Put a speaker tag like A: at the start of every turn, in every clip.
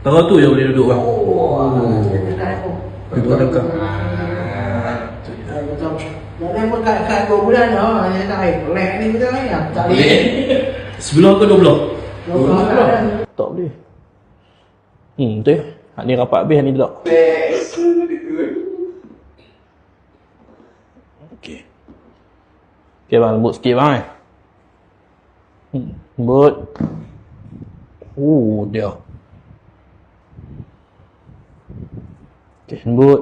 A: Taruh tu je boleh duduk bang. Duduk dekat.
B: Jangan kat 2 bulan dah. Hanya tak air. Lek ni betul ni. Tak boleh.
A: Sebelah ke 12?
B: 12.
A: Tak boleh. Betul. Hak ni rapat habis, hak ni duduk. Okey. Okey bang, lembut sikit bang lembut. Dia. Okey, lembut.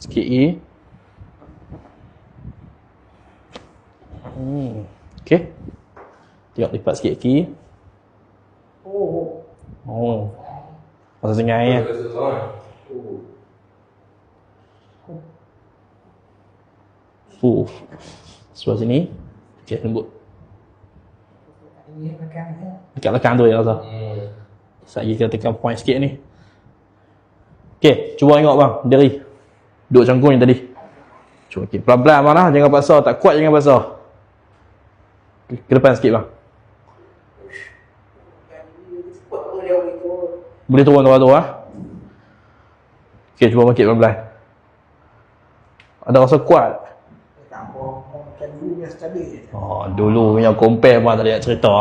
A: Sikit lagi. Okey. Tengok lipat sikit lagi. Masa tengah ya. Sebelah sini. Okey, lembut. Dekat belakang tu ya rasa. Saya kita tekan point sikit ni. Okey, cuba tengok bang, diri. Duduk cangkung yang tadi. Cuba okey, pelan-pelan bang lah, jangan paksa, tak kuat jangan paksa. Ke depan sikit bang. Boleh turun bawah tu ah. Okey, cuba bangkit pelan-pelan. Ada rasa kuat?
B: Tak apa, makan dulu yang stabil.
A: Dulu punya compare bang tak ada cerita